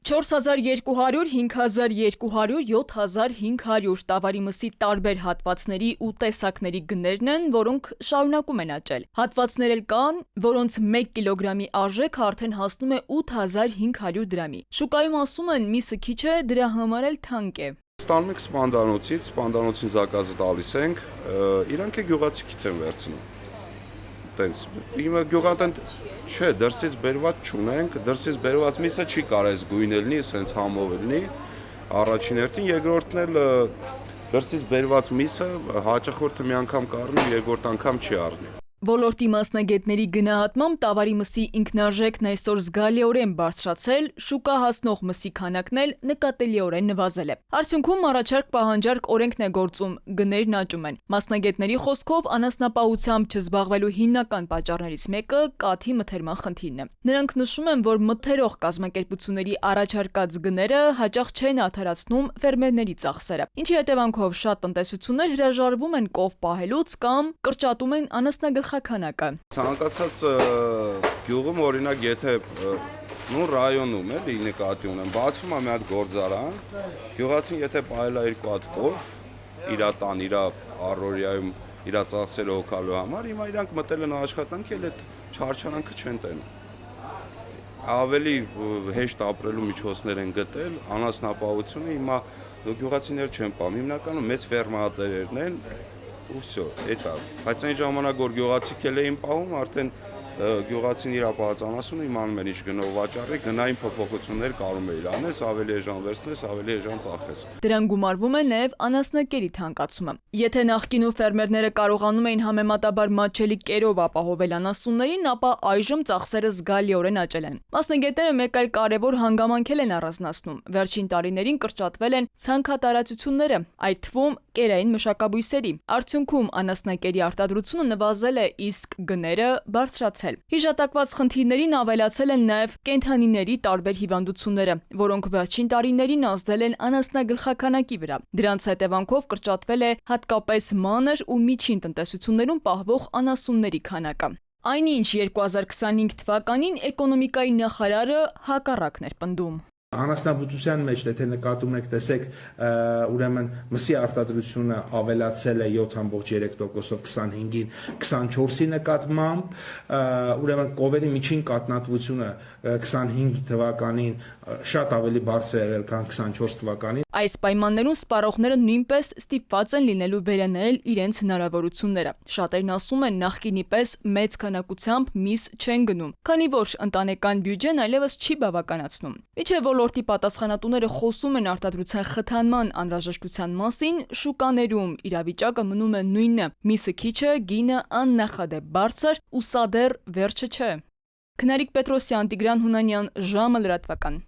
4200, 5200, 7500 տավարի մսի տարբեր հատվածների ու տեսակների գներն են, որոնք շարունակում են աճել։ Հատվածներ էլ կան, որոնց 1 կիլոգրամի արժեքը արդեն հասնում է 8500 դրամի։ Շուկայում ասում են, միսը քիչ է, դրա համար էլ թանկ է։ Ստանում ենք սպանդանոցին զակազը տալիս ենք, իրանք է գյուղացիքից են վերցնում։ Տենց, իմը գյուղատնտ չէ, դրսից բերված չունենք, դրսից բերված միսը չի կարես գույն լինի, սենց համով լինի, առաջին հերթին, երկրորդն էլ դրսից բերված միսը հաճախորդը մի անգամ կառնի, երկրորդ անգամ չի առնի։ Ոլորտի մասնագետների գնահատմամբ տավարի մսի ինքնարժեքն այսօր զգալիորեն բարձրացել, շուկա հասնող մսի քանակն էլ նկատելիորեն նվազել է։ Արդյունքում առաջարկ-պահանջարկ օրենքն է գործում, գներն աճում են։ Մասնագետների խոսքով անասնապահությամբ չզբաղվելու հիմնական պատճառներից մեկը կաթի մթերման խնդիրն է։ Նրանք նշում են, որ մթերող կազմակերպությունների առաջարկած գները հաճախ չեն արդարացնում ֆերմերների ծախսերը, ինչի հետևանքով շատ տնտեսություններ հրաժարվում են կով պահելուց կամ կրճատում են անասնագլխաքանակը։ Ցանկացած գյուղում օրինակ եթե նույն ռայոնում էլի նկատի ունեմ, բացվում է մի հատ գործարան, գյուղացին եթե պահել է 2 հատ կով, իր տան, իր առօրյայում իր ծախսերը հոգալու համար, հիմա իրանք մտել են աշխատանքի, էլ այդ չարչարանքը չեն տենում։ Ավելի հեշտ ապրելու միջոցներ են գտել, անասնապահությունը հիմա գյուղացիներ չեն պահում, հիմնականում մեծ ֆերմատերերն են ու всё, էտա։ Բայց այն ժամանակ որ գյուղացիք էին պահում, արդեն գյուղացին իր ապահովանասունը իմանում էր ինչ գնով վաճառի, գնային փոփոխություններ կարող էր անես, ավելի էժան վերցնես, ավելի էժան ծախես։ Դրան գումարվում է նաև անասնակերի թանկացումը։ Եթե նախկինում ֆերմերները կարողանում էին համեմատաբար մատչելի կերով ապահովել անասուններին, ապա այժմ ծախսերը զգալիորեն աճել են։ Մասնագետները մեկ այլ կարևոր հանգամանք են առանձնացնում։ Վերջին տարիներին կրճատվել են ցանքատարածությունները, այդ թվում կերային մշակաբույսերի։ Արդյունքում անասնակերի արտադրությունը նվազել է, իսկ գները բարձրացել։ Հիշատակված խնդիրներին ավելացել են նաև կենդանիների տարբեր հիվանդությունները, որոնք վերջին տարիներին ազդել են անասնագլխաքանակի վրա։ Դրանց հետևանքով կրճատվել է հատկապես մանր ու միջին տնտեսություններում պահվող անասունների քանակը։ Այնինչ 2025 թվականին էկոնոմիկայի նախարարը հակառակն էր պնդում։ Անասնաբուծության մեջ, եթե նկատում եք, տեսեք, ուրեմն մսի արտադրությունը ավելացել է 7.3%-ով 25-ին 24-ի նկատմամբ, ուրեմն կովերի միջին կաթնատվությունը 25 թվականին շատ ավելի բարձր է եղել, քան 24 թվականին։ Այս պայմաններում սպառողները նույնպես ստիպված են լինելու վերանայել իրենց հնարավորությունները։ Շատերն ասում են նախկինի պես մեծ քանակությամբ միս չեն գնում, քանի որ ընտանեկան բյուջեն այլևս չի բավականացնում։ Մինչև ոլորտի պատասխանատուները խոսում են արտադրության խթանման անհրաժեշտության մասին, շուկաներում իրավիճակը մնում է նույնը՝ միսը քիչ է, գինը աննախադեպ բարձր ու սա դեռ վերջը չէ։ Քնարիկ Պետրոսյան, Տիգրան Հունանյան, ժամը լրատվական։